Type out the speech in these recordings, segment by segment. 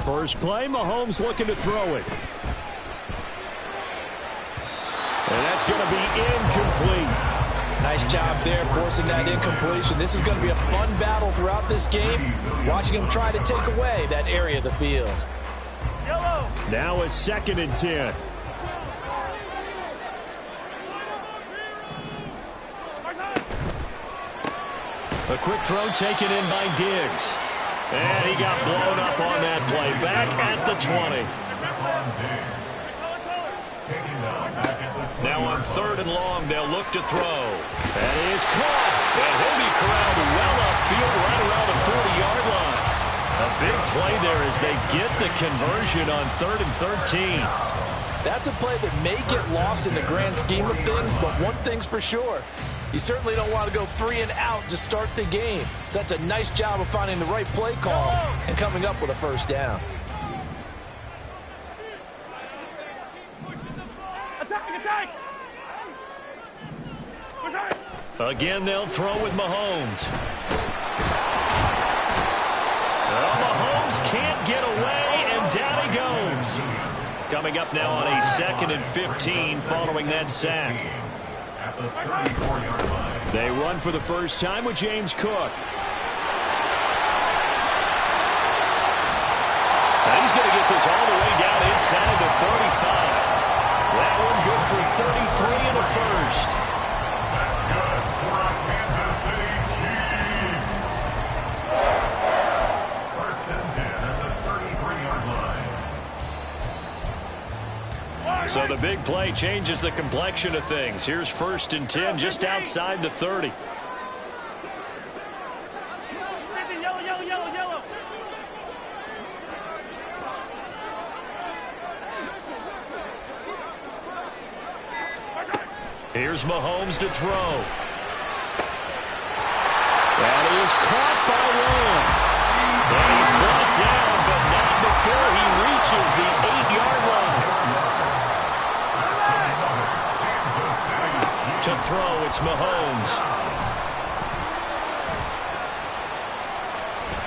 First play, Mahomes looking to throw it. And that's going to be incomplete. Nice job there forcing that incompletion. This is going to be a fun battle throughout this game. Watching him try to take away that area of the field. Now a 2nd and 10. A quick throw taken in by Diggs. And he got blown up on that play. Back at the 20. Now on 3rd and long, they'll look to throw. That is caught. And he'll be corralled well upfield right around the 40-yard line. A big play there as they get the conversion on 3rd and 13. That's a play that may get lost in the grand scheme of things, but one thing's for sure. You certainly don't want to go 3 and out to start the game. So that's a nice job of finding the right play call and coming up with a first down. Again, they'll throw with Mahomes. Well, Mahomes can't get away, and down he goes. Coming up now on a 2nd and 15 following that sack. They run for the first time with James Cook. And he's going to get this all the way down inside the 35. That one good for 33 and a first. That's good for our Kansas City Chiefs. 1st and 10 at the 33-yard line. So the big play changes the complexion of things. Here's 1st and 10 just outside the 30. Here's Mahomes to throw. That is caught by Lamb. And he's brought down, but not before he reaches the 8-yard line. To throw, it's Mahomes.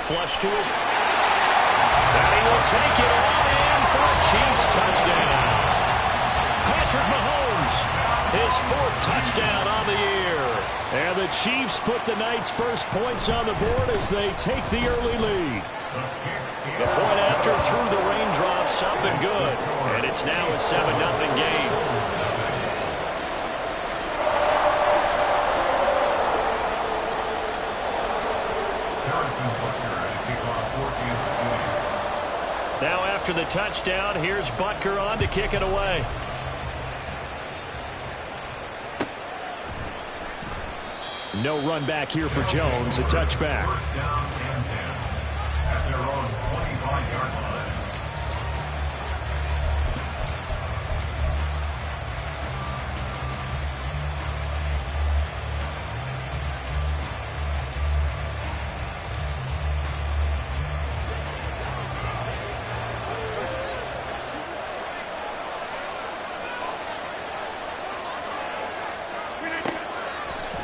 Flush to his... And he will take it on in for a Chiefs touchdown. Patrick Mahomes, his 4th touchdown on the year. And the Chiefs put the Knights' first points on the board as they take the early lead. The point after through the raindrops, up and good. And it's now a 7-0 game. Now after the touchdown, here's Butker on to kick it away. No run back here for Jones, a touchback. First down and 10 at their own 25-yard line.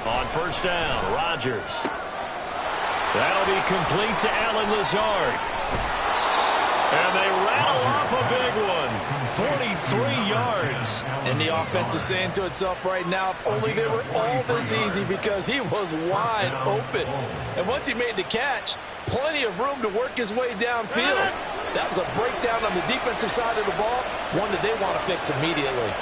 On 1st down, Rodgers. That'll be complete to Allen Lazard. And they rattle off a big one. 43 yards. And the offense is saying to itself right now, if only they were all this easy, because he was wide open. And once he made the catch, plenty of room to work his way downfield. That was a breakdown on the defensive side of the ball, one that they want to fix immediately.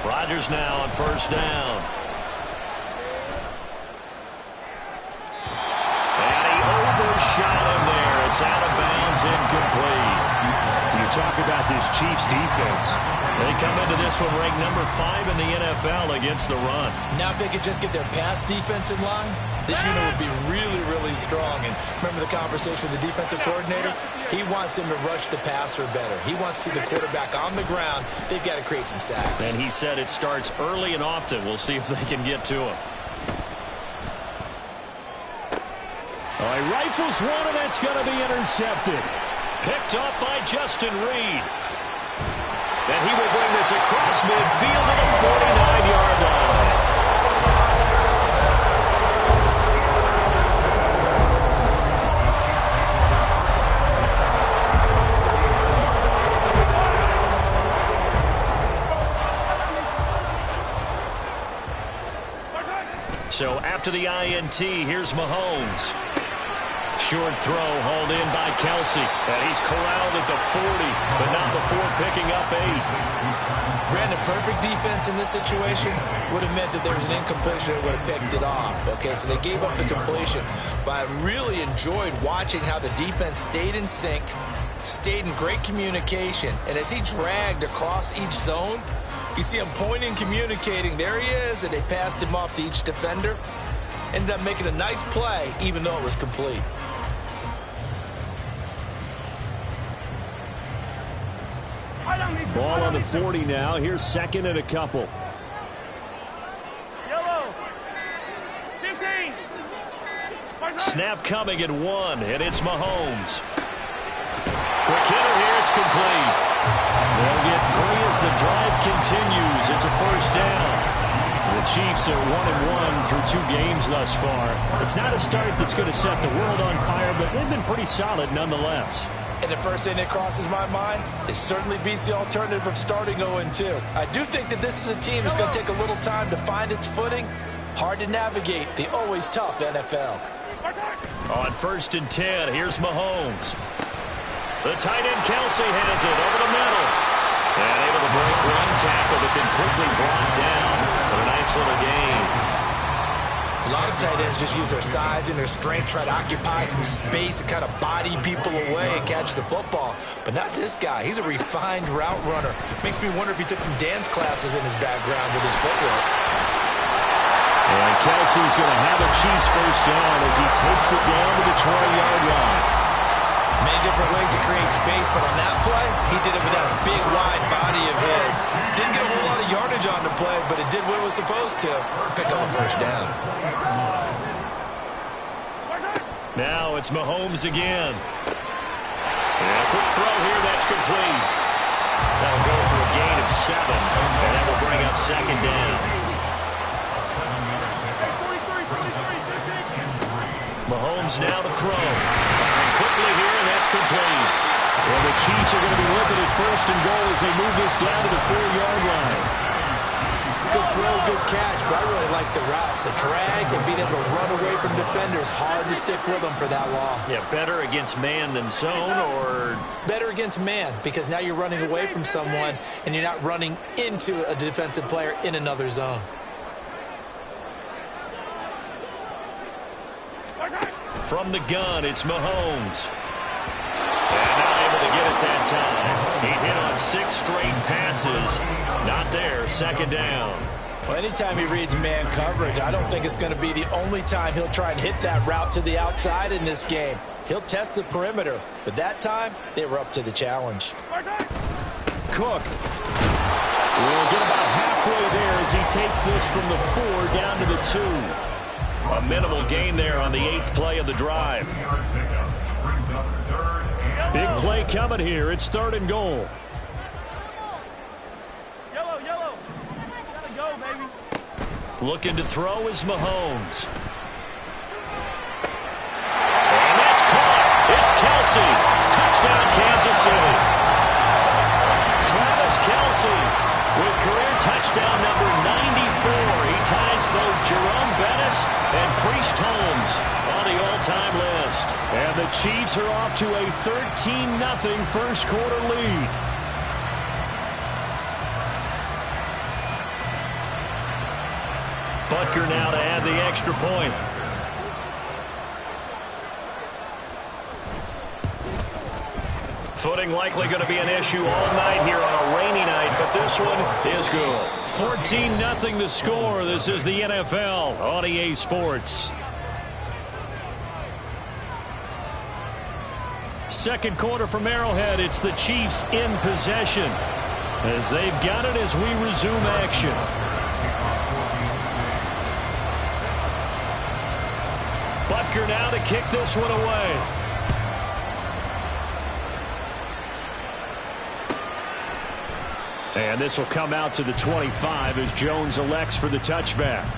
Rodgers now on 1st down. And he overshot him there. It's out of bounds, incomplete. You talk about this Chiefs defense. They come into this one ranked number 5 in the NFL against the run. Now if they could just get their pass defense in line, this unit would be really, really strong. And remember the conversation with the defensive coordinator? He wants them to rush the passer better. He wants to see the quarterback on the ground. They've got to create some sacks. And he said it starts early and often. We'll see if they can get to him. He rifles one, and that's going to be intercepted. Picked up by Justin Reed. And he will bring this across midfield to the 49-yard line. So after the INT, here's Mahomes. Short throw hauled in by Kelsey. And he's corralled at the 40, but not before picking up 8. Brandon, perfect defense in this situation would have meant that there was an incompletion that would have picked it off. Okay, so they gave up the completion. But I really enjoyed watching how the defense stayed in sync, stayed in great communication. And as he dragged across each zone, you see him pointing, communicating. There he is, and they passed him off to each defender. Ended up making a nice play, even though it was complete. Ball on the 40 now. Here's second and a couple. Yellow. 15. Snap coming at 1, and it's Mahomes. Quick hitter here. It's complete. They'll get 3 as the drive continues. It's a first down. The Chiefs are 1-1 through 2 games thus far. It's not a start that's going to set the world on fire, but they've been pretty solid nonetheless. And the first thing that crosses my mind, it certainly beats the alternative of starting 0-2. I do think that this is a team that's going to take a little time to find its footing. Hard to navigate the always tough NFL. On 1st and 10, here's Mahomes. The tight end Kelsey has it over the middle. And able to break 1 tackle, but then quickly brought down. But a nice little gain. A lot of tight ends just use their size and their strength, try to occupy some space and kind of body people away and catch the football. But not this guy. He's a refined route runner. Makes me wonder if he took some dance classes in his background with his footwork. And Kelsey's going to have a Chiefs first down as he takes it down to the 20-yard line. Many different ways to create space, but on that play, he did it with that big, wide body of his. Didn't get a whole lot of yardage on the play, but it did what it was supposed to. Pick up a first down. Now it's Mahomes again. And a quick throw here, that's complete. That'll go for a gain of 7, and that will bring up second down. Mahomes now to throw. Firing quickly here, and that's complete. Well, the Chiefs are going to be looking at 1st and goal as they move this down to the 4-yard line. Good throw, good catch, but I really like the route. The drag and being able to run away from defenders. Hard to stick with them for that long. Yeah, better against man than zone, or? Better against man, because now you're running away from someone and you're not running into a defensive player in another zone. From the gun, it's Mahomes. And not able to get it that time. He hit on 6 straight passes. Not there, second down. Well, anytime he reads man coverage, I don't think it's going to be the only time he'll try and hit that route to the outside in this game. He'll test the perimeter, but that time, they were up to the challenge. Cook will get about halfway there as he takes this from the 4 down to the 2. A minimal gain there on the 8th play of the drive. Big play coming here. It's 3rd and goal. Yellow, yellow. Gotta go, baby. Looking to throw is Mahomes. And that's caught. It's Kelsey. Touchdown, Kansas City. Travis Kelsey with career touchdown number 94. He ties both Jerome Bettis and Priest Holmes on the all-time list. And the Chiefs are off to a 13-0 first quarter lead. Butker now to add the extra point. Footing likely going to be an issue all night here on a rainy night, but this one is good. 14-0 the score. This is the NFL on EA Sports. Second quarter from Arrowhead. It's the Chiefs in possession as they've got it as we resume action. Butker now to kick this one away. And this will come out to the 25 as Jones elects for the touchback.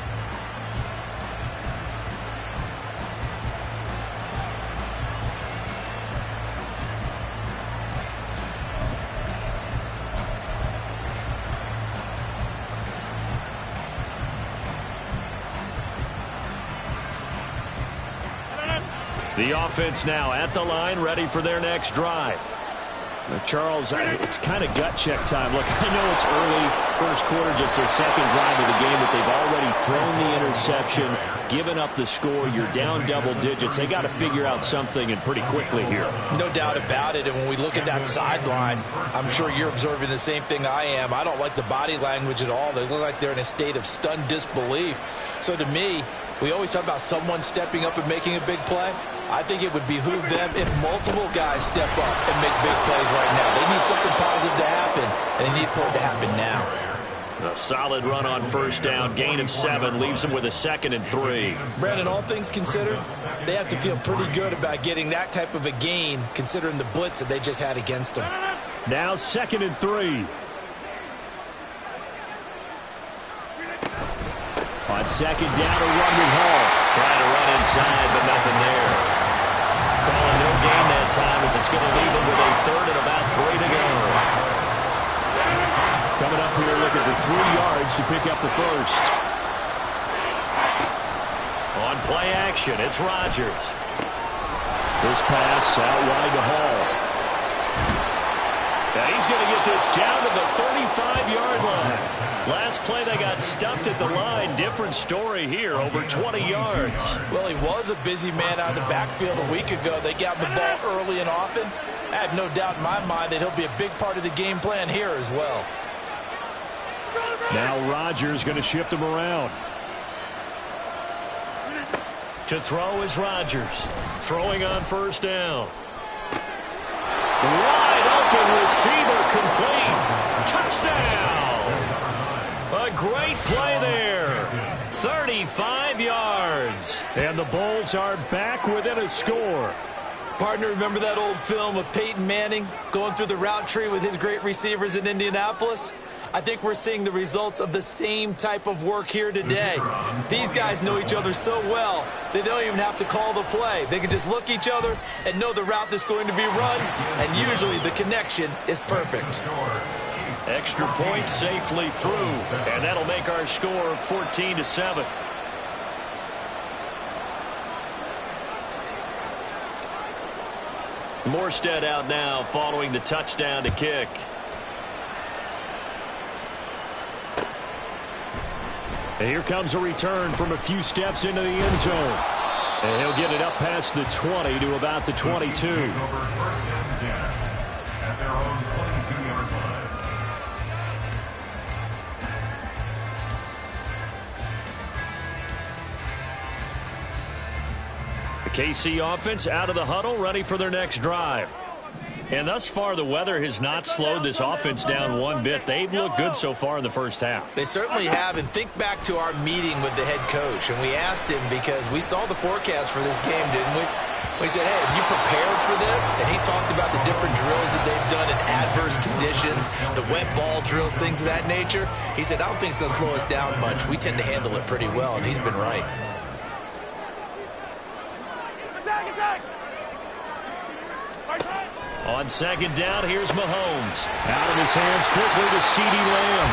The offense now at the line, ready for their next drive. Now, Charles, it's kind of gut check time. Look, I know it's early, first quarter, just their second drive of the game, but they've already thrown the interception, given up the score. You're down double digits. They got to figure out something, and pretty quickly here. No doubt about it. And when we look at that sideline, I'm sure you're observing the same thing I am. I don't like the body language at all. They look like they're in a state of stunned disbelief. So to me, we always talk about someone stepping up and making a big play. I think it would behoove them if multiple guys step up and make big plays right now. They need something positive to happen, and they need for it to happen now. A solid run on first down. Gain of 7 leaves them with a 2nd and 3. Brandon, all things considered, they have to feel pretty good about getting that type of a gain, considering the blitz that they just had against them. Now 2nd and 3. On 2nd down, a run with Hall. Trying to run inside, but nothing there. Calling no gain that time as it's going to leave them with a 3rd and about 3 to go. Coming up here looking for 3 yards to pick up the first. On play action, it's Rodgers. This pass out wide to Hall. Now he's going to get this down to the 35-yard line. Last play they got stuffed at the line. Different story here, over 20 yards. Well, he was a busy man out of the backfield a week ago. They got the ball early and often. I have no doubt in my mind that he'll be a big part of the game plan here as well. Now Rodgers going to shift him around. To throw is Rodgers. Throwing on first down. Wide open receiver complete. Touchdown. A great play there. 35 yards. And the Bulls are back within a score. Partner, remember that old film of Peyton Manning going through the route tree with his great receivers in Indianapolis? I think we're seeing the results of the same type of work here today. These guys know each other so well, they don't even have to call the play. They can just look each other and know the route that's going to be run, and usually the connection is perfect. Extra point safely through, and that'll make our score 14-7. Morstead out now following the touchdown to kick. And here comes a return from a few steps into the end zone. And he'll get it up past the 20 to about the 22. At their own 22-yard line. The KC offense out of the huddle, ready for their next drive. And thus far, the weather has not slowed this offense down one bit. They've looked good so far in the first half. They certainly have, and think back to our meeting with the head coach, and we asked him because we saw the forecast for this game, didn't we? We said, hey, have you prepared for this? And he talked about the different drills that they've done in adverse conditions, the wet ball drills, things of that nature. He said, I don't think it's going to slow us down much. We tend to handle it pretty well, and he's been right. On second down, here's Mahomes. Out of his hands quickly to CeeDee Lamb.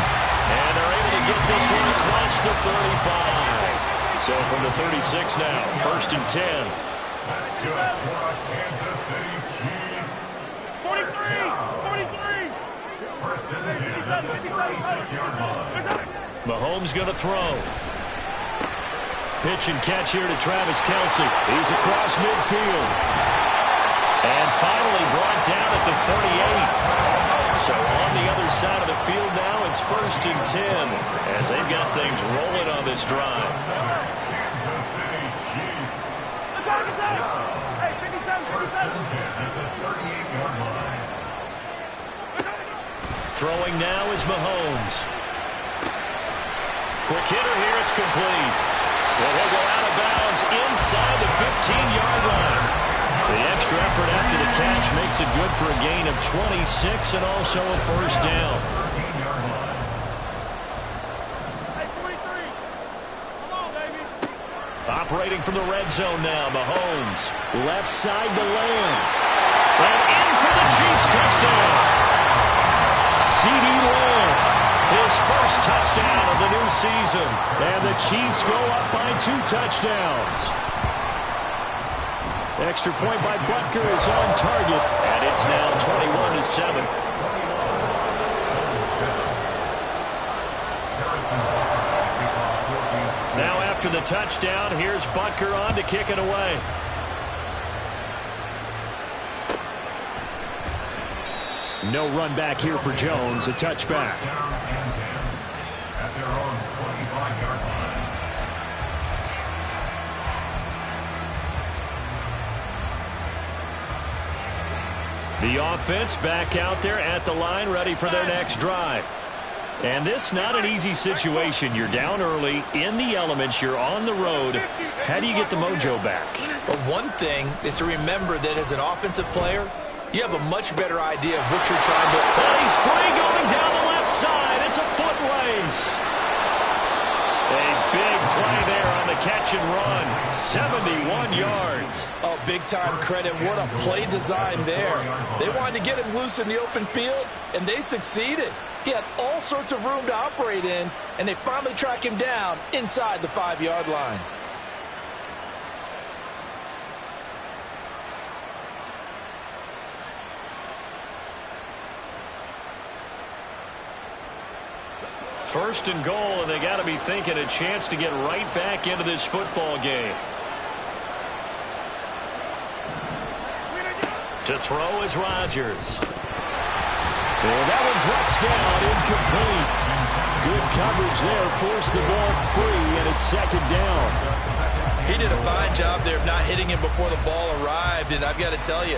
And they're able to get this one across the 35. So from the 36 now, 1st and 10. That's good for a Kansas City Chiefs. 43! 43! First and 10 at the 36-yard line. Mahomes going to throw. Pitch and catch here to Travis Kelce. He's across midfield. And finally brought down at the 38. So on the other side of the field now, it's 1st and 10 as they've got things rolling on this drive. Kansas City Chiefs. Hey, 57, 57. At the 38-yard line. Throwing now is Mahomes. Quick hitter here, it's complete. Well, he'll go out of bounds inside the 15-yard line. The extra effort after the catch makes it good for a gain of 26 and also a first down. Hey, 43. Come on, baby. Operating from the red zone now, Mahomes. Left side to Lamb. And in for the Chiefs touchdown. CeeDee Lamb, his first touchdown of the new season. And the Chiefs go up by 2 touchdowns. Extra point by Butker is on target, and it's now 21-7. Now after the touchdown, here's Butker on to kick it away. No run back here for Jones, a touchback. At their own 25-yard line. The offense back out there at the line, ready for their next drive. And this not an easy situation. You're down early, in the elements, you're on the road. How do you get the mojo back? Well, one thing is to remember that as an offensive player, you have a much better idea of what you're trying to... And he's free going down the left side. It's a foot race. A big play there on the catch and run. 71 yards. Oh, big-time credit. What a play design there. They wanted to get him loose in the open field, and they succeeded. He had all sorts of room to operate in, and they finally track him down inside the 5-yard line. First and goal, and they got to be thinking a chance to get right back into this football game. To throw is Rodgers. And that one drops down, incomplete. Good coverage there, forced the ball free, and it's second down. He did a fine job there of not hitting him before the ball arrived, and I've got to tell you,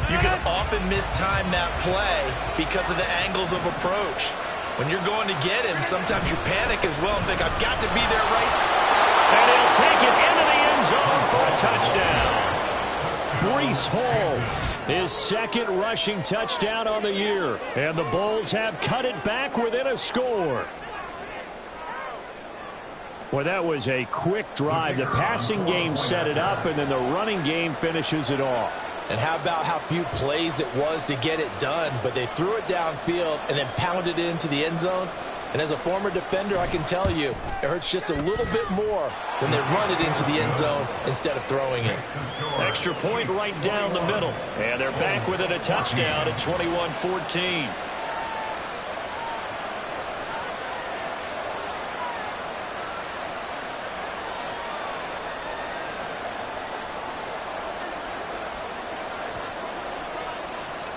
you can often mistime that play because of the angles of approach. When you're going to get him, sometimes you panic as well and think, I've got to be there right. And he'll take it into the end zone for a touchdown. Breece Hall, his second rushing touchdown on the year. And the Bulls have cut it back within a score. Well, that was a quick drive. The passing game set it up, and then the running game finishes it off. And how about how few plays it was to get it done, but they threw it downfield and then pounded it into the end zone. And as a former defender, I can tell you, it hurts just a little bit more when they run it into the end zone instead of throwing it. Extra point right down the middle. And they're back within a touchdown at 21-14.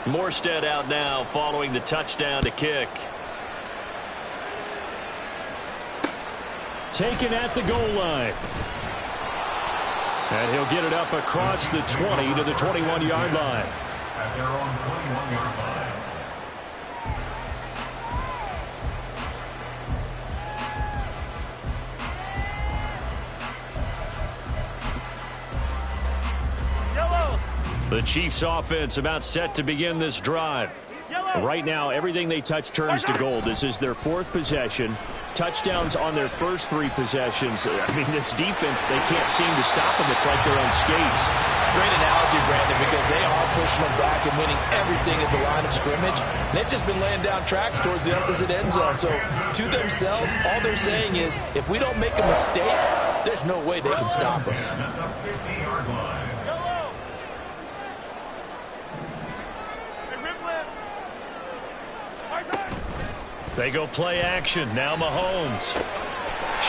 Morstead out now following the touchdown to kick. Taken at the goal line. And he'll get it up across the 20 to the 21-yard line. At their own 21-yard line. The Chiefs offense about set to begin this drive. Right now, everything they touch turns to gold. This is their fourth possession. Touchdowns on their first three possessions. I mean, this defense, they can't seem to stop them. It's like they're on skates. Great analogy, Brandon, because they are pushing them back and winning everything at the line of scrimmage. They've just been laying down tracks towards the opposite end zone. So, to themselves, all they're saying is, if we don't make a mistake, there's no way they can stop us. They go play action. Now Mahomes.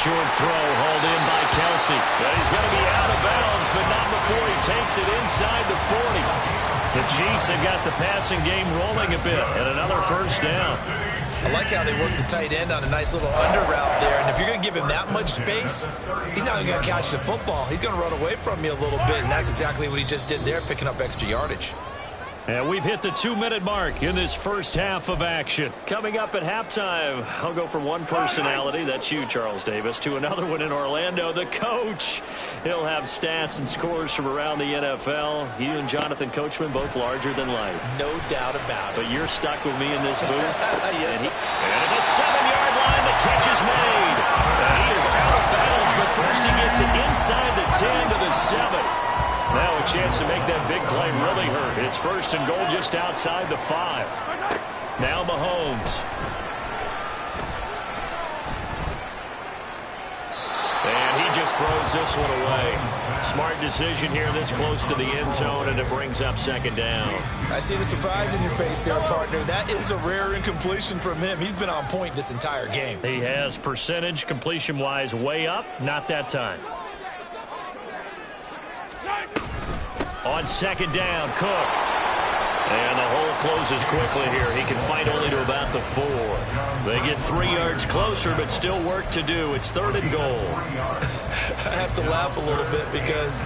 Short throw hauled in by Kelsey. But he's going to be out of bounds, but not before he takes it inside the 40. The Chiefs have got the passing game rolling a bit, and another first down. I like how they work the tight end on a nice little under route there. And if you're going to give him that much space, he's not going to catch the football. He's going to run away from you a little bit, and that's exactly what he just did there, picking up extra yardage. And we've hit the 2-minute mark in this first half of action. Coming up at halftime, I'll go from one personality, that's you, Charles Davis, to another one in Orlando, the coach. He'll have stats and scores from around the NFL. You and Jonathan Coachman, both larger than life. No doubt about it. But you're stuck with me in this booth. Yes. And at the 7-yard line, the catch is made. And he is out of bounds, but first he gets it inside the 10 to the 7. Now a chance to make that big play really hurt. It's first and goal just outside the 5. Now Mahomes. And he just throws this one away. Smart decision here this close to the end zone, and it brings up second down. I see the surprise in your face there, partner. That is a rare incompletion from him. He's been on point this entire game. He has percentage completion-wise way up, not that time. On second down, Cook. And the hole closes quickly here. He can fight only to about the 4. They get 3 yards closer, but still work to do. It's 3rd and goal. I have to laugh a little bit because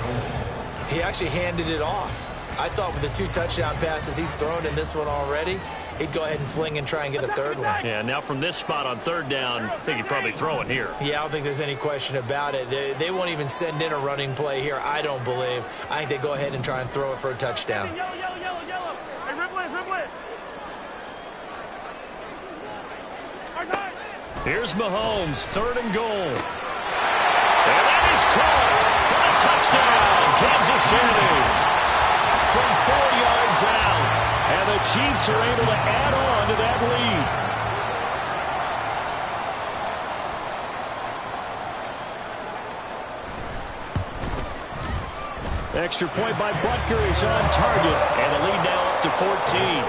he actually handed it off. I thought with the 2 touchdown passes he's thrown in this one already, he'd go ahead and fling and try and get a 3rd one. Yeah, now from this spot on 3rd down, I think he'd probably throw it here. Yeah, I don't think there's any question about it. They won't even send in a running play here, I don't believe. I think they go ahead and try and throw it for a touchdown. Yellow. Hey, dribble it. Here's Mahomes, 3rd and goal. And that is caught for a touchdown, Kansas City. From 4 yards out. And the Chiefs are able to add on to that lead. Extra point by Butker is on target. And the lead now up to 14.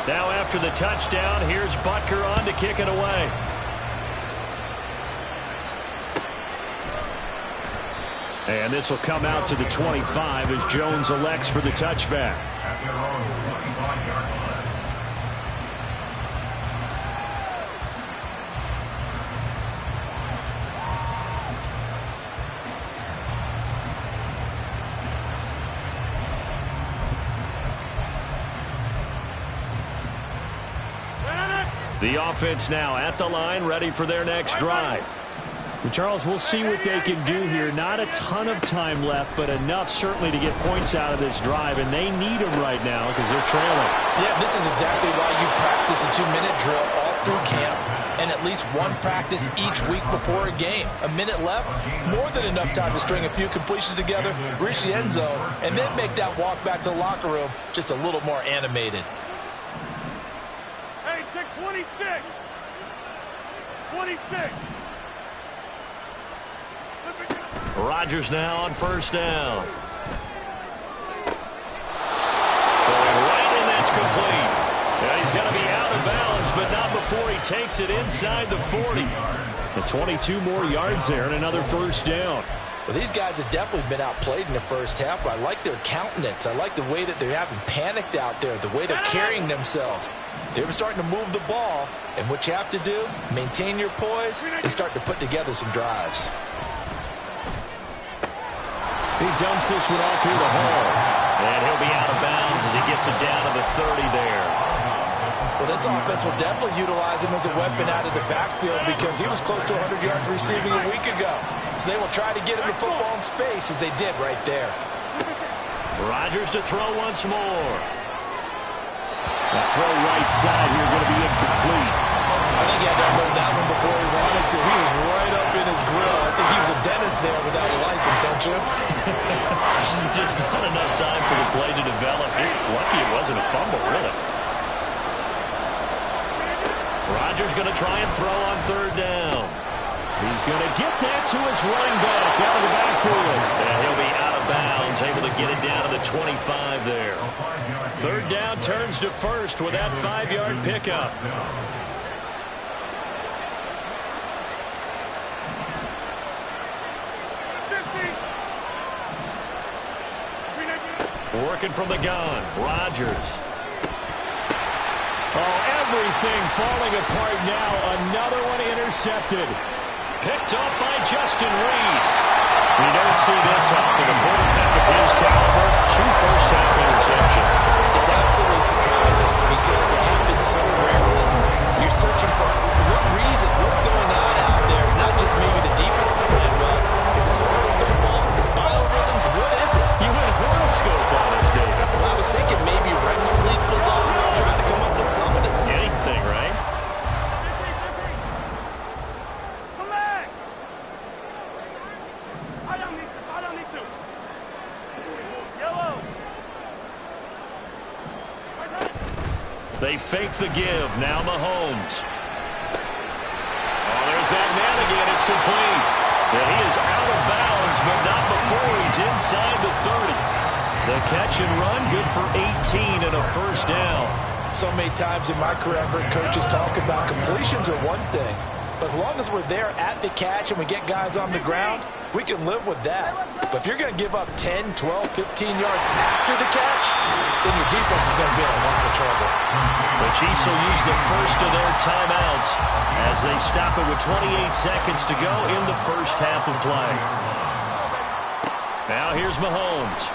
Now after the touchdown, here's Butker on to kick it away. And this will come out to the 25 as Jones elects for the touchback. At their own 25-yard line. The offense now at the line, ready for their next drive. And Charles, we'll see what they can do here. Not a ton of time left, but enough certainly to get points out of this drive, and they need them right now because they're trailing. Yeah, this is exactly why you practice a 2-minute drill all through camp and at least one practice each week before a game. A minute left, more than enough time to string a few completions together, reach the end zone, and then make that walk back to the locker room just a little more animated. Hey, take 26. 26. Rodgers now on 1st down. Throwing right, and that's complete. Yeah, he's got to be out of bounds, but not before he takes it inside the 40. The 22 more yards there and another 1st down. Well, these guys have definitely been outplayed in the first half, but I like their countenance. I like the way that they haven't panicked out there, the way they're carrying themselves. They're starting to move the ball, and what you have to do, maintain your poise and start to put together some drives. He dumps this one off here to Hall. And he'll be out of bounds as he gets it down to the 30 there. Well, this offense will definitely utilize him as a weapon out of the backfield because he was close to 100 yards receiving a week ago. So they will try to get him the football in space as they did right there. Rodgers to throw once more. That throw right side here going to be incomplete. I think he had to unload that one before he wanted to. He was right up in his grill. I think he was a dentist there without a license, don't you? Just not enough time for the play to develop. You're lucky it wasn't a fumble, really. Rodgers going to try and throw on 3rd down. He's going to get that to his running back out of the backfield. And he'll be out of bounds, able to get it down to the 25 there. 3rd down turns to 1st with that 5-yard pickup. Working from the gun, Rodgers. Oh, everything falling apart now. Another one intercepted. Picked up by Justin Reed. We don't see this often. A quarterback of his caliber, 2 first-half interceptions. It's absolutely surprising because it happens so rarely. You're searching for what reason, what's going on out there. It's not just maybe the defense is playing well. Is his horoscope off? His biorhythms? What is it? You went horoscope on us, David. Well, I was thinking maybe REM sleep was off. I'm trying to come up with something. Anything, right? Come back. I don't need to. They fake the give. Now Mahomes. Oh, there's that man again. It's complete. And he is out of bounds, but not before he's inside the 30. The catch and run, good for 18 and a first down. So many times in my career, I've heard coaches talk about completions are one thing. But as long as we're there at the catch and we get guys on the ground, we can live with that. But if you're going to give up 10, 12, 15 yards after the catch, then your defense is going to be in a lot of trouble. The Chiefs will use the first of their timeouts as they stop it with 28 seconds to go in the first half of play. Now here's Mahomes.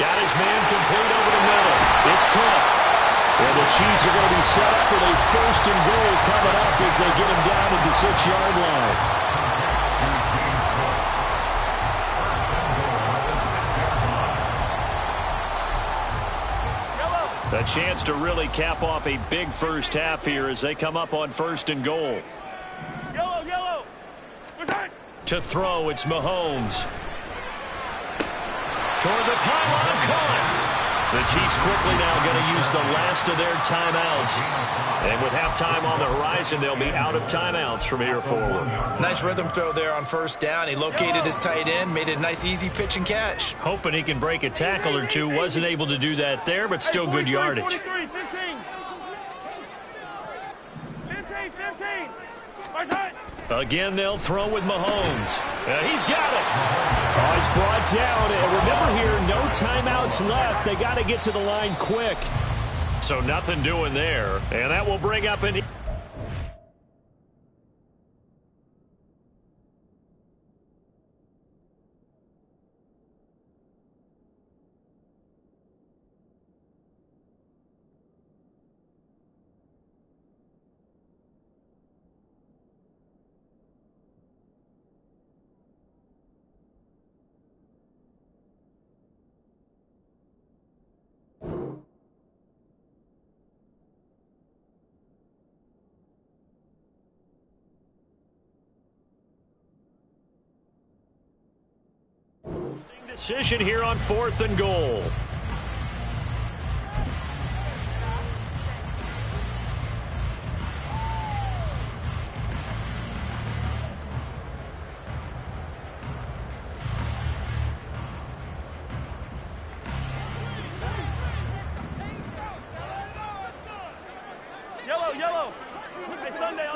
Got his man complete over the middle. It's Cook. And the Chiefs are going to be set up with a first and goal coming up as they get him down at the 6-yard line. A chance to really cap off a big first half here as they come up on first and goal. Yellow. To throw, it's Mahomes. Toward the pylon, caught. The Chiefs quickly now going to use the last of their timeouts. And with halftime on the horizon, they'll be out of timeouts from here forward. Nice rhythm throw there on first down. He located his tight end, made it a nice easy pitch and catch. Hoping he can break a tackle or two. Wasn't able to do that there, but still good yardage. 43, 15. Again, they'll throw with Mahomes. He's got it. Oh, he's brought down. And remember here, no timeouts left. They got to get to the line quick. So nothing doing there. And that will bring up an... Decision here on fourth and goal. Yellow. Hey, Sunday.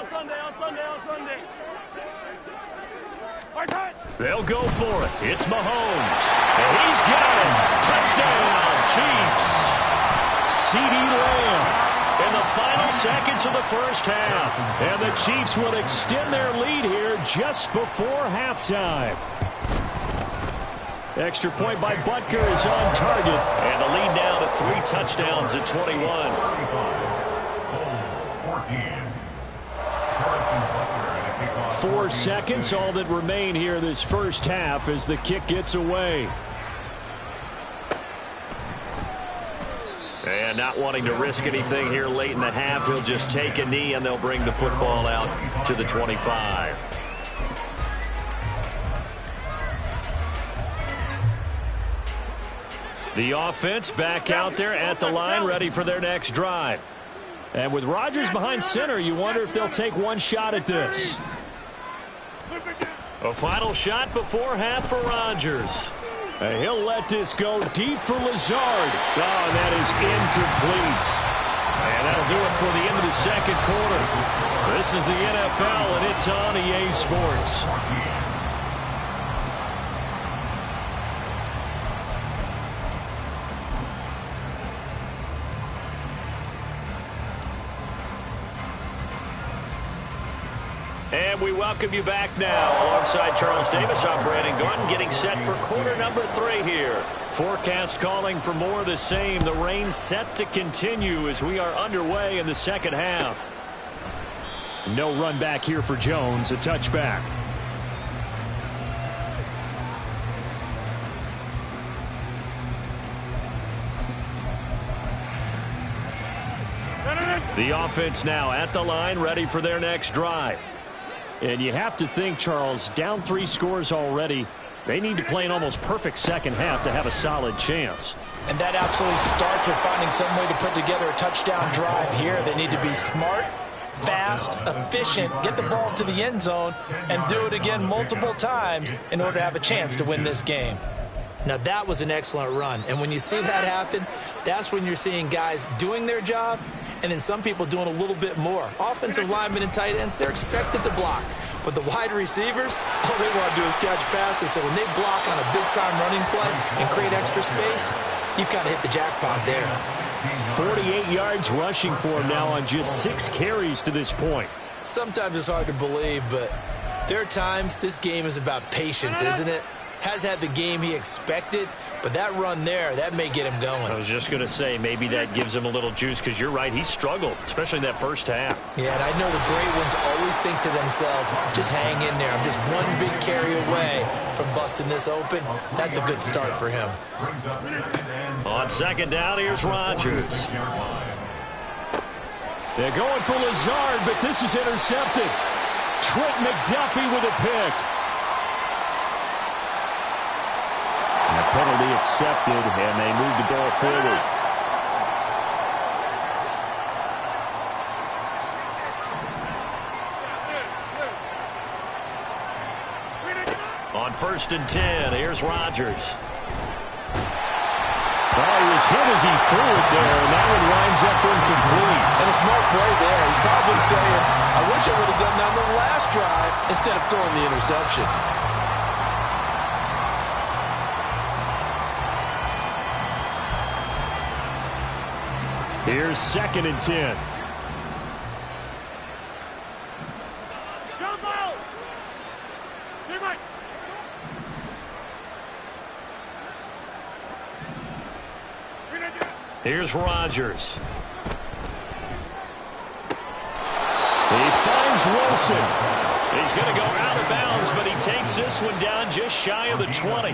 They'll go for it. It's Mahomes. And he's got it. Touchdown, Chiefs. CeeDee Lamb in the final seconds of the first half. And the Chiefs will extend their lead here just before halftime. Extra point by Butker is on target. And the lead now to 3 touchdowns at 21. 4 seconds, all that remain here this first half as the kick gets away. And not wanting to risk anything here late in the half, he'll just take a knee and they'll bring the football out to the 25. The offense back out there at the line, ready for their next drive. And with Rodgers behind center, you wonder if they'll take one shot at this. A final shot before half for Rodgers. And he'll let this go deep for Lazard. Oh, and that is incomplete. And that'll do it for the end of the second quarter. This is the NFL, and it's on EA Sports. And we welcome you back now. Alongside Charles Davis, I'm Brandon Gaudin, getting set for quarter number 3 here. Forecast calling for more of the same. The rain set to continue as we are underway in the second half. No run back here for Jones. A touchback. The offense now at the line, ready for their next drive. And you have to think, Charles, down 3 scores already. They need to play an almost perfect second half to have a solid chance. And that absolutely starts with finding some way to put together a touchdown drive here. They need to be smart, fast, efficient, get the ball to the end zone, and do it again multiple times in order to have a chance to win this game. Now, that was an excellent run. And when you see that happen, that's when you're seeing guys doing their job and then some people doing a little bit more. Offensive linemen and tight ends, they're expected to block. But the wide receivers, all they want to do is catch passes. So when they block on a big-time running play and create extra space, you've kind of hit the jackpot there. 48 yards rushing for him now on just 6 carries to this point. Sometimes it's hard to believe, but there are times this game is about patience, isn't it? Has had the game he expected, but that run there, that may get him going. I was just going to say, maybe that gives him a little juice, because you're right, he struggled, especially in that first half. Yeah, and I know the great ones always think to themselves, just hang in there. I'm just one big carry away from busting this open. That's a good start for him. On second down, here's Rodgers. They're going for Lazard, but this is intercepted. Trent McDuffie with a pick. And a penalty accepted, and they move the ball forward. On 1st and 10, here's Rodgers. Well, he was hit as he threw it there, and that one winds up incomplete. And a smart play there. He's probably saying, I wish I would have done that on the last drive instead of throwing the interception. Here's 2nd and 10. Here's Rodgers. He finds Wilson. He's going to go out of bounds, but he takes this one down just shy of the 20.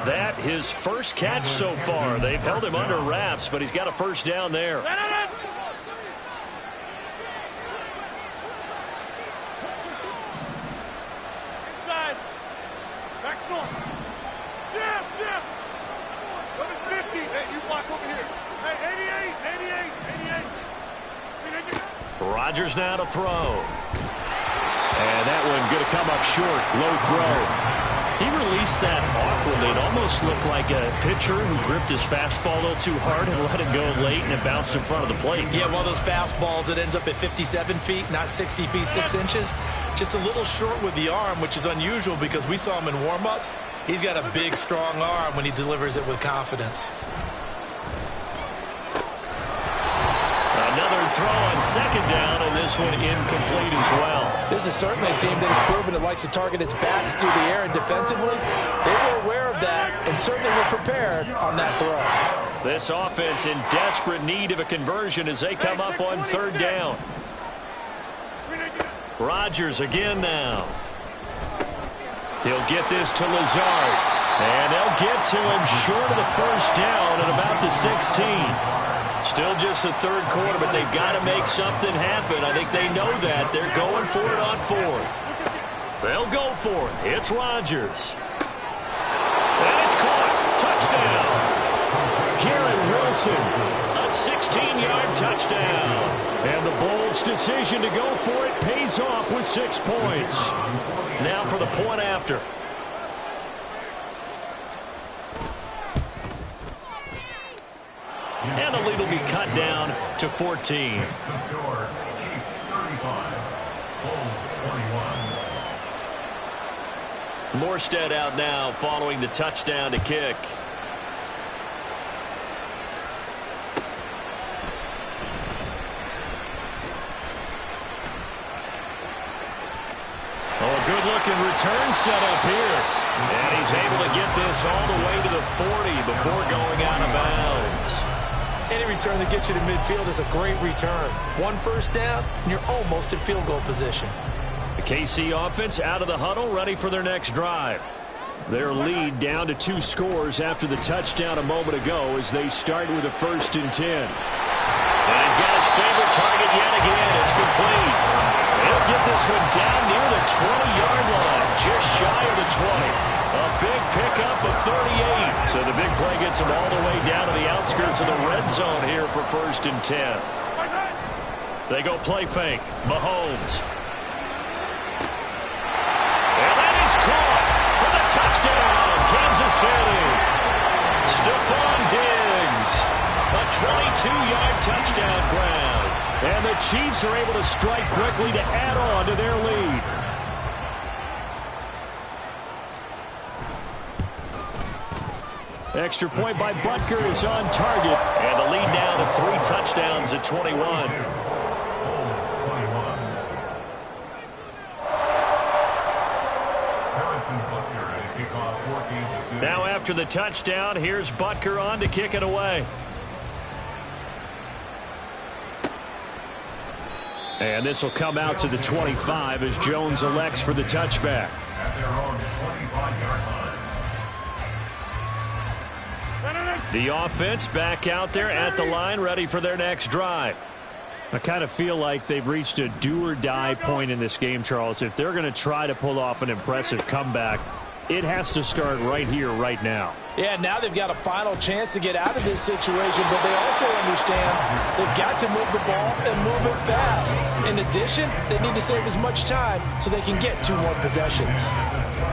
That his first catch so far. They've held him under wraps, but he's got a first down there. Inside. Back door. Jim, Jim. Number 50. Hey, you block over here. Hey, 88. Rodgers now to throw. And that one going to come up short. Low throw. He released that awkwardly. It almost looked like a pitcher who gripped his fastball a little too hard and let it go late, and it bounced in front of the plate. Yeah, one of those fastballs that ends up at 57 feet, not 60 feet, 6 inches. Just a little short with the arm, which is unusual because we saw him in warm-ups. He's got a big, strong arm when he delivers it with confidence. Another throw on 2nd down, and this one incomplete as well. This is certainly a team that has proven it likes to target its backs through the air, and defensively, they were aware of that and certainly were prepared on that throw. This offense in desperate need of a conversion as they come up on 3rd down. Rodgers again now. He'll get this to Lazard, and they'll get to him short of the first down at about the 16. Still just the 3rd quarter, but they've got to make something happen. I think they know that. They're going for it on 4th. They'll go for it. It's Rodgers. And it's caught. Touchdown. Garrett Wilson. A 16-yard touchdown. And the Bulls' decision to go for it pays off with 6 points. Now for the point after. And the lead will be cut down to 14. Morstead out now following the touchdown to kick. Oh, good-looking return set up here. And he's able to get this all the way to the 40 before going out of bounds. Any return that gets you to midfield is a great return. 1 first down, and you're almost in field goal position. The KC offense out of the huddle, ready for their next drive. Their lead down to 2 scores after the touchdown a moment ago as they start with a 1st and 10. And he's got his favorite target yet again. It's complete. They'll get this one down near the 20-yard line, just shy of the 20. A big pickup of 38. So the big play gets them all the way down to the outskirts of the red zone here for 1st and 10. They go play fake. Mahomes. And that is caught for the touchdown. Kansas City. Stephon Diggs. A 22-yard touchdown grab. And the Chiefs are able to strike quickly to add on to their lead. Extra point by Butker is on target. And the lead now to 3 touchdowns at 21. Now after the touchdown, here's Butker on to kick it away. And this will come out to the 25 as Jones elects for the touchback. At their own 25-yard line. The offense back out there at the line, ready for their next drive. I kind of feel like they've reached a do-or-die point in this game, Charles. If they're going to try to pull off an impressive comeback, it has to start right here, right now. Yeah, now they've got a final chance to get out of this situation, but they also understand they've got to move the ball and move it fast. In addition, they need to save as much time so they can get 2 more possessions.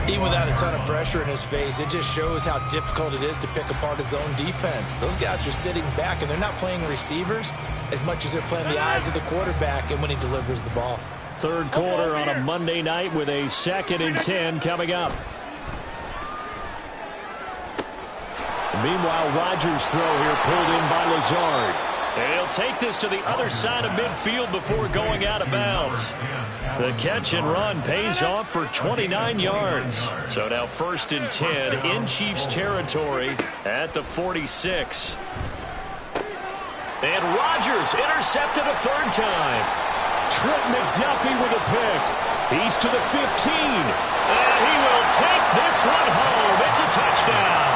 Even without a ton of pressure in his face, it just shows how difficult it is to pick apart his own defense. Those guys are sitting back, and they're not playing receivers as much as they're playing the eyes of the quarterback and when he delivers the ball. Third quarter on a Monday night with a 2nd and 10 coming up. Meanwhile, Rodgers' throw here pulled in by Lazard. And he'll take this to the other side of midfield before going out of bounds. The catch and run pays off for 29 yards. So now 1st and 10 in Chiefs territory at the 46. And Rodgers intercepted a 3rd time. Trent McDuffie with a pick. He's to the 15. And he will take this one home. It's a touchdown.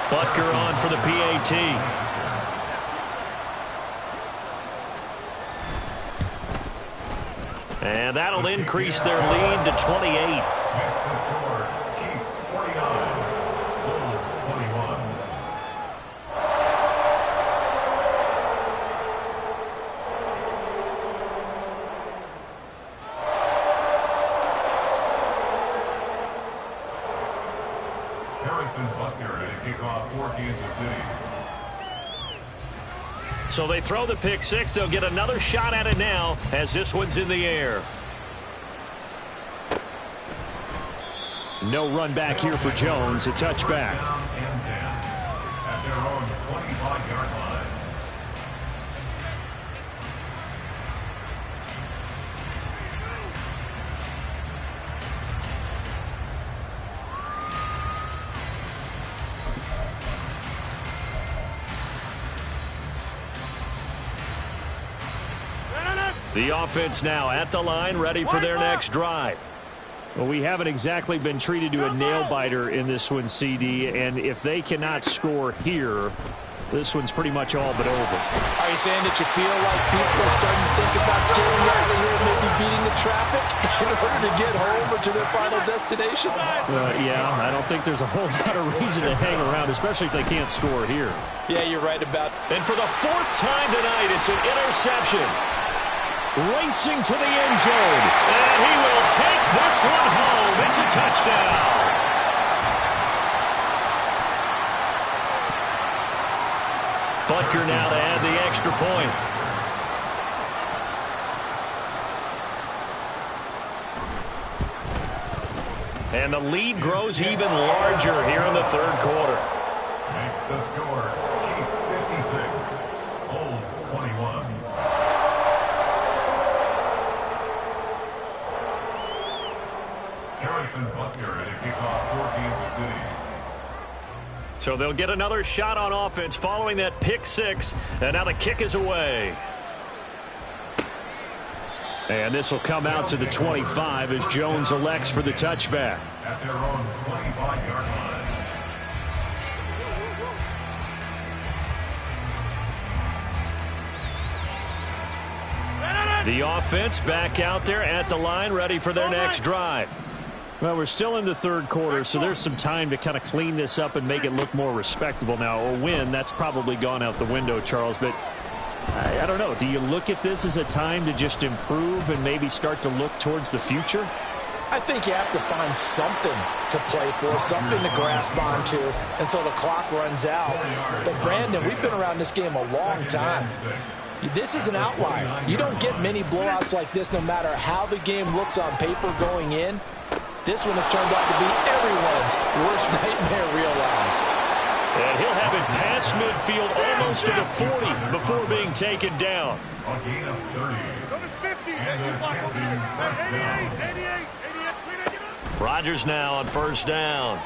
Butker on for the PAT. And that'll increase their lead to 28. Next to score, Chiefs 49, Bulls 21. Harrison Butker to kick off for Kansas City. So they throw the pick 6. They'll get another shot at it now as this one's in the air. No run back here for Jones. A touchback. At their own 25-yard line. The offense now at the line, ready for their next drive. Well, we haven't exactly been treated to a nail-biter in this one, CD, and if they cannot score here, this one's pretty much all but over. Are you saying that you feel like people are starting to think about getting out of here, maybe beating the traffic in order to get home or to their final destination? Yeah, I don't think there's a whole lot of reason to hang around, especially if they can't score here. Yeah, you're right about. And for the 4th time tonight, it's an interception. Racing to the end zone. And he will take this one home. It's a touchdown. Butker now to add the extra point. And the lead grows even larger here in the 3rd quarter. Makes the score, Chiefs 56, Bulls 21. Harrison Butker to kick off for Kansas City. So they'll get another shot on offense following that pick 6. And now the kick is away. And this will come out to the 25 as Jones elects for the touchback. At their own 25-yard line. The offense back out there at the line, ready for their next drive. Well, we're still in the third quarter, so there's some time to kind of clean this up and make it look more respectable. Now, a win, that's probably gone out the window, Charles, but I don't know. Do you look at this as a time to just improve and maybe start to look towards the future? I think you have to find something to play for, something to grasp onto until the clock runs out. But, Brandon, we've been around this game a long time. This is an outlier. You don't get many blowouts like this no matter how the game looks on paper going in. This one has turned out to be everyone's worst nightmare realized. And he'll have it past midfield almost to the 40 before being taken down. A gain of 30. Go to 50. Hey, you block over here. 88, 88, 88. Rodgers now on first down.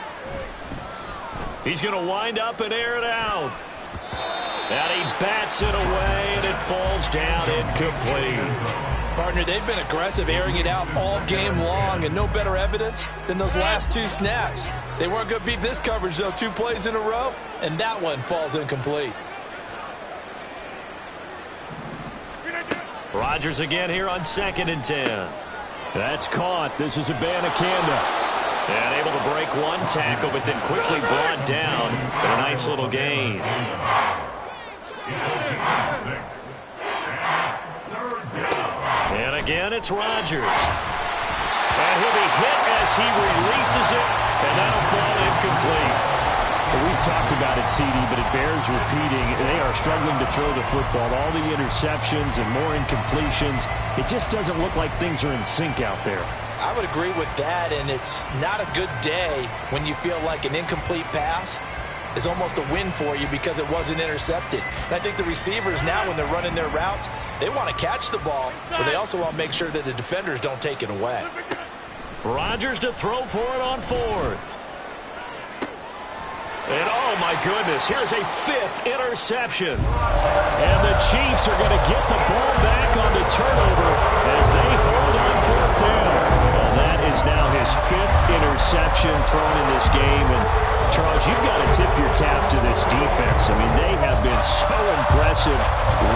He's going to wind up and air it out. And he bats it away, and it falls down incomplete. Partner, they've been aggressive airing it out all game long, and no better evidence than those last two snaps. They weren't going to beat this coverage, though, 2 plays in a row, and that one falls incomplete. Rodgers again here on 2nd and 10. That's caught. This is Abanikanda. And able to break one tackle, but then quickly brought down. And a nice little gain. And again, it's Rodgers. And he'll be hit as he releases it, and that'll fall incomplete. Well, we've talked about it, CD, but it bears repeating. They are struggling to throw the football. All the interceptions and more incompletions. It just doesn't look like things are in sync out there. I would agree with that, and it's not a good day when you feel like an incomplete pass is almost a win for you because it wasn't intercepted. And I think the receivers now, when they're running their routes, they want to catch the ball, but they also want to make sure that the defenders don't take it away. Rodgers to throw for it on 4th. And oh my goodness, here's a 5th interception. And the Chiefs are going to get the ball back on the turnover as they hold on 4th down. Well, that is now his 5th interception thrown in this game. And Charles, you've got to tip your cap to this defense. I mean, they have been so impressive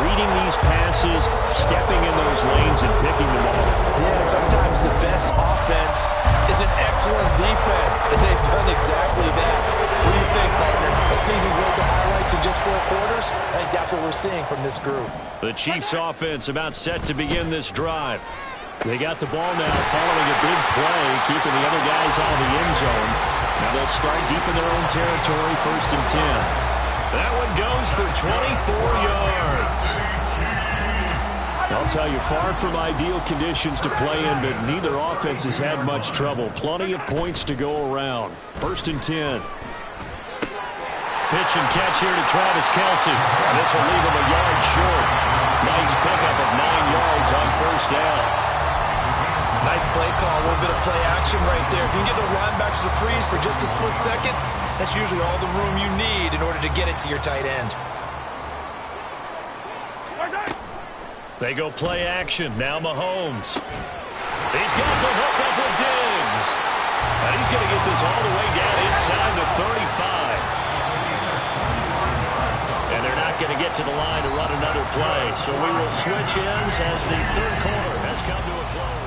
reading these passes, stepping in those lanes, and picking them off. Yeah, sometimes the best offense is an excellent defense, and they've done exactly that. What do you think, partner? A season's worth of highlights in just 4 quarters? I think that's what we're seeing from this group. The Chiefs offense about set to begin this drive. They got the ball now following a big play, keeping the other guys out of the end zone. Now they'll start deep in their own territory, 1st and 10. That one goes for 24 yards. I'll tell you, far from ideal conditions to play in, but neither offense has had much trouble. Plenty of points to go around. 1st and 10. Pitch and catch here to Travis Kelce. This will leave him a yard short. Nice pickup of 9 yards on 1st down. Nice play call, a little bit of play action right there. If you can get those linebackers to freeze for just a split second, that's usually all the room you need in order to get it to your tight end. They go play action. Now Mahomes. He's got the hook up with Diggs. And he's going to get this all the way down inside the 35. And they're not going to get to the line to run another play. So we will switch ends as the 3rd quarter has come to a close.